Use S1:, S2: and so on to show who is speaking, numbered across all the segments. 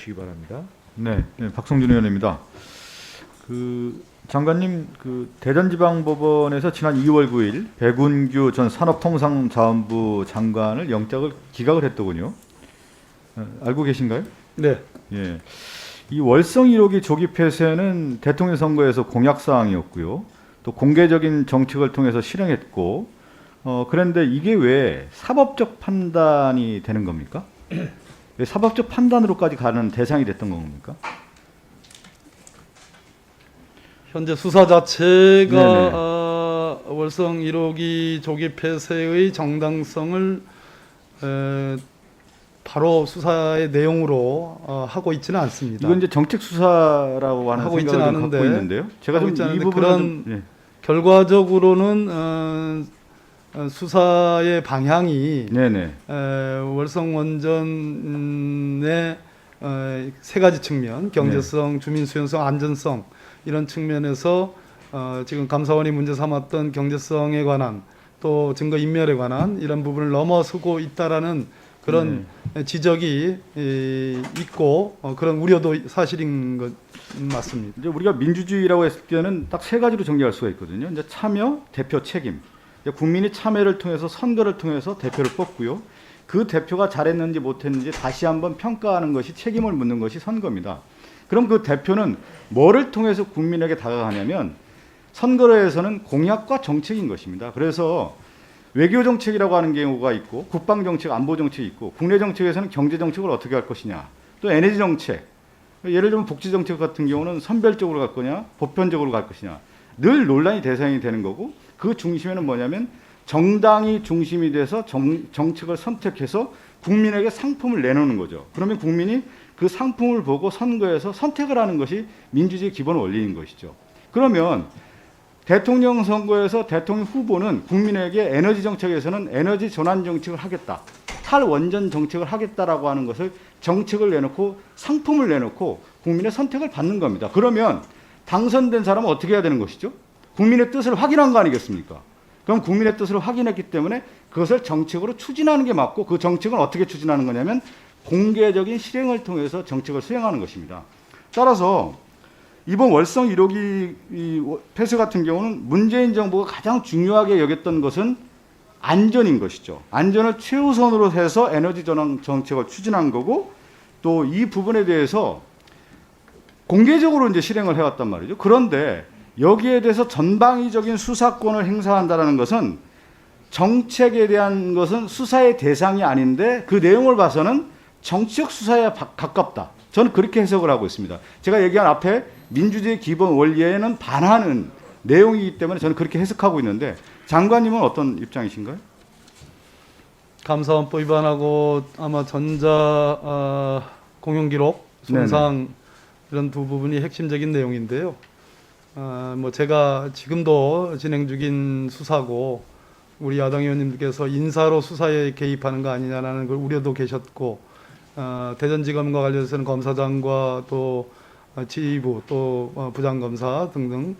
S1: 주시기 바랍니다.
S2: 네, 박성준 의원입니다. 장관님, 대전지방법원에서 지난 2월 9일 백운규 전 산업통상자원부 장관을 영장을 기각을 했더군요. 알고 계신가요?
S1: 네.
S2: 예. 이 월성 1호기 조기 폐쇄는 대통령 선거에서 공약 사항이었고요. 또 공개적인 정책을 통해서 실행했고, 그런데 이게 왜 사법적 판단이 되는 겁니까? 왜 사법적 판단으로까지 가는 대상이 됐던 겁니까?
S1: 현재 수사 자체가
S2: 네네.
S1: 월성 1호기 조기 폐쇄의 정당성을 바로 수사의 내용으로 하고 있지는 않습니다.
S2: 이건 이제 정책 수사라고 하는
S1: 하고 있지는
S2: 생각을 좀
S1: 않은데,
S2: 갖고 있는데요. 제가
S1: 하고
S2: 좀
S1: 있지는
S2: 이
S1: 않은데
S2: 부분은
S1: 그런
S2: 좀,
S1: 결과적으로는 수사의 방향이
S2: 네네.
S1: 월성 원전의 세 가지 측면, 경제성, 주민 수용성, 안전성 이런 측면에서 지금 감사원이 문제 삼았던 경제성에 관한 또 증거 인멸에 관한 이런 부분을 넘어서고 있다라는 그런 지적이 있고 그런 우려도 사실인 것 맞습니다.
S2: 이제 우리가 민주주의라고 했을 때는 딱 세 가지로 정리할 수가 있거든요. 이제 참여, 대표, 책임. 이제 국민이 참여를 통해서 선거를 통해서 대표를 뽑고요. 그 대표가 잘했는지 못했는지 다시 한번 평가하는 것이 책임을 묻는 것이 선거입니다. 그럼 그 대표는 뭐를 통해서 국민에게 다가가냐면 선거에서는 공약과 정책인 것입니다. 그래서 외교 정책이라고 하는 경우가 있고 국방 정책, 안보 정책이 있고 국내 정책에서는 경제 정책을 어떻게 할 것이냐, 또 에너지 정책, 예를 들면 복지 정책 같은 경우는 선별적으로 갈 거냐, 보편적으로 갈 것이냐, 늘 논란이 대상이 되는 거고 그 중심에는 뭐냐면 정당이 중심이 돼서 정책을 선택해서 국민에게 상품을 내놓는 거죠. 그러면 국민이 그 상품을 보고 선거에서 선택을 하는 것이 민주주의 기본 원리인 것이죠. 그러면 대통령 선거에서 대통령 후보는 국민에게 에너지 정책에서는 에너지 전환 정책을 하겠다, 탈원전 정책을 하겠다라고 하는 것을 정책을 내놓고 상품을 내놓고 국민의 선택을 받는 겁니다. 그러면 당선된 사람은 어떻게 해야 되는 것이죠? 국민의 뜻을 확인한 거 아니겠습니까? 그럼 국민의 뜻을 확인했기 때문에 그것을 정책으로 추진하는 게 맞고 그 정책은 어떻게 추진하는 거냐면 공개적인 실행을 통해서 정책을 수행하는 것입니다. 따라서 이번 월성 1호기 폐쇄 같은 경우는 문재인 정부가 가장 중요하게 여겼던 것은 안전인 것이죠. 안전을 최우선으로 해서 에너지 전환 정책을 추진한 거고 또 이 부분에 대해서 공개적으로 이제 실행을 해왔단 말이죠. 그런데 여기에 대해서 전방위적인 수사권을 행사한다는 것은 정책에 대한 것은 수사의 대상이 아닌데 그 내용을 봐서는 정치적 수사에 가깝다. 저는 그렇게 해석을 하고 있습니다. 제가 얘기한 앞에 민주주의 기본 원리에는 반하는 내용이기 때문에 저는 그렇게 해석하고 있는데 장관님은 어떤 입장이신가요?
S1: 감사원법 위반하고 아마 전자 공용기록 손상
S2: 네네.
S1: 이런 두 부분이 핵심적인 내용인데요. 뭐 제가 지금도 진행 중인 수사고 우리 야당 의원님들께서 인사로 수사에 개입하는 거 아니냐라는 걸 우려도 계셨고 대전지검과 관련해서는 검사장과 또 지휘부 또 부장검사 등등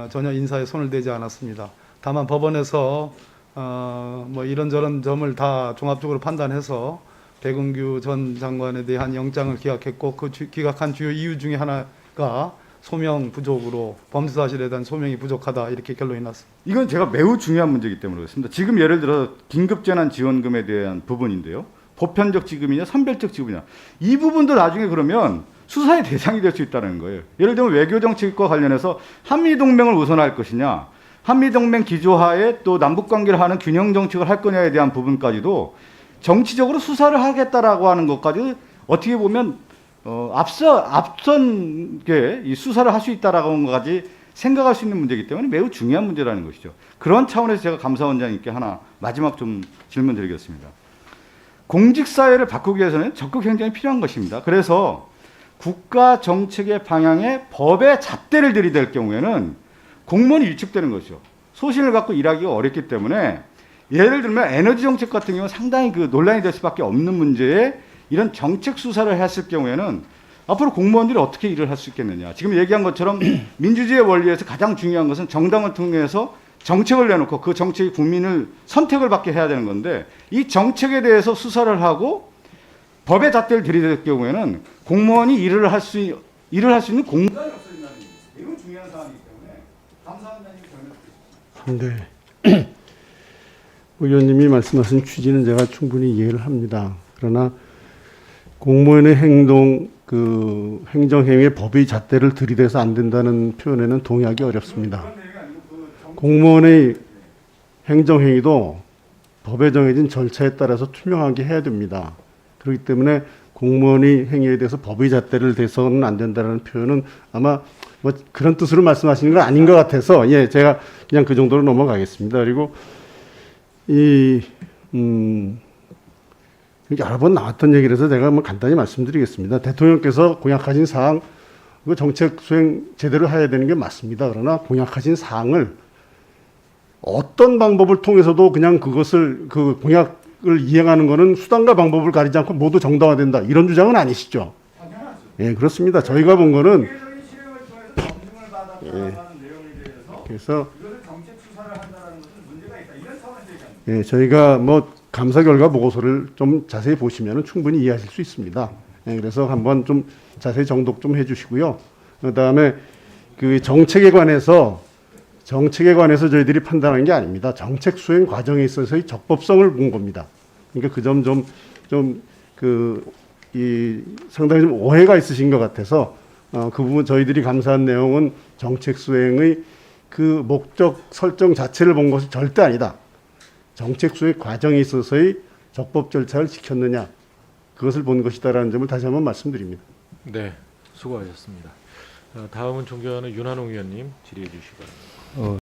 S1: 전혀 인사에 손을 대지 않았습니다. 다만 법원에서 뭐 이런저런 점을 다 종합적으로 판단해서 백운규 전 장관에 대한 영장을 기각했고 그 기각한 주요 이유 중에 하나가 소명 부족으로 범죄 사실에 대한 소명이 부족하다 이렇게 결론이 났습니다.
S2: 이건 제가 매우 중요한 문제이기 때문에 그렇습니다. 지금 예를 들어 긴급재난지원금에 대한 부분인데요. 보편적 지급이냐 선별적 지급이냐 이 부분도 나중에 그러면 수사의 대상이 될 수 있다는 거예요. 예를 들면 외교정책과 관련해서 한미동맹을 우선할 것이냐, 한미동맹 기조하에 또 남북관계를 하는 균형정책을 할 거냐에 대한 부분까지도 정치적으로 수사를 하겠다라고 하는 것까지 어떻게 보면 앞선 게 이 수사를 할 수 있다라고 하는 것까지 생각할 수 있는 문제이기 때문에 매우 중요한 문제라는 것이죠. 그런 차원에서 제가 감사원장님께 하나 마지막 좀 질문 드리겠습니다. 공직사회를 바꾸기 위해서는 적극 행정이 필요한 것입니다. 그래서 국가 정책의 방향에 법의 잣대를 들이댈 경우에는 공무원이 위축되는 것이죠. 소신을 갖고 일하기가 어렵기 때문에 예를 들면 에너지 정책 같은 경우는 상당히 그 논란이 될 수밖에 없는 문제에 이런 정책 수사를 했을 경우에는 앞으로 공무원들이 어떻게 일을 할 수 있겠느냐. 지금 얘기한 것처럼 민주주의 원리에서 가장 중요한 것은 정당을 통해서 정책을 내놓고 그 정책이 국민을 선택을 받게 해야 되는 건데 이 정책에 대해서 수사를 하고 법의 잣대를 들이댈 경우에는 공무원이 일을 할 수 있는 공간이 없어진다는 얘기입니다. 이건 중요한 사항이기 때문에 감사원장님 설명 주십시오.
S3: 네. 의원님이 말씀하신 취지는 제가 충분히 이해를 합니다. 그러나 공무원의 행동, 그 행정행위에 법의 잣대를 들이대서 안 된다는 표현에는 동의하기 어렵습니다. 공무원의 행정행위도 법에 정해진 절차에 따라서 투명하게 해야 됩니다. 그렇기 때문에 공무원의 행위에 대해서 법의 잣대를 대서는 안 된다는 표현은 아마 뭐 그런 뜻으로 말씀하시는 건 아닌 것 같아서 예, 제가 그냥 그 정도로 넘어가겠습니다. 그리고 여러 번 나왔던 얘기라서 제가 뭐 간단히 말씀드리겠습니다. 대통령께서 공약하신 사항, 그 정책 수행 제대로 해야 되는 게 맞습니다. 그러나 공약하신 사항을 어떤 방법을 통해서도 그냥 그것을 그 공약을 이행하는 것은 수단과 방법을 가리지 않고 모두 정당화된다. 이런 주장은 아니시죠?
S2: 당연하죠.
S3: 예, 그렇습니다. 저희가 본 거는
S2: 세계적인 실행을 통해서 검증을 받았다는 내용에 대해서
S3: 그래서
S2: 이것을 정책 수사를 한다는 것은 문제가 있다. 이런 차원에서 얘기합니다.
S3: 예, 저희가 뭐 감사 결과 보고서를 좀 자세히 보시면 충분히 이해하실 수 있습니다. 예, 그래서 한번 좀 자세히 정독 좀 해주시고요. 그다음에 그 정책에 관해서 저희들이 판단한 게 아닙니다. 정책 수행 과정에 있어서의 적법성을 본 겁니다. 그러니까 그 점 상당히 좀 오해가 있으신 것 같아서 그 부분 저희들이 감사한 내용은 정책 수행의 그 목적 설정 자체를 본 것이 절대 아니다. 정책 수행 과정에 있어서의 적법 절차를 지켰느냐 그것을 본 것이다라는 점을 다시 한번 말씀드립니다.
S4: 네, 수고하셨습니다. 다음은 존경하는 윤한홍 의원님 질의해 주시기 바랍니다.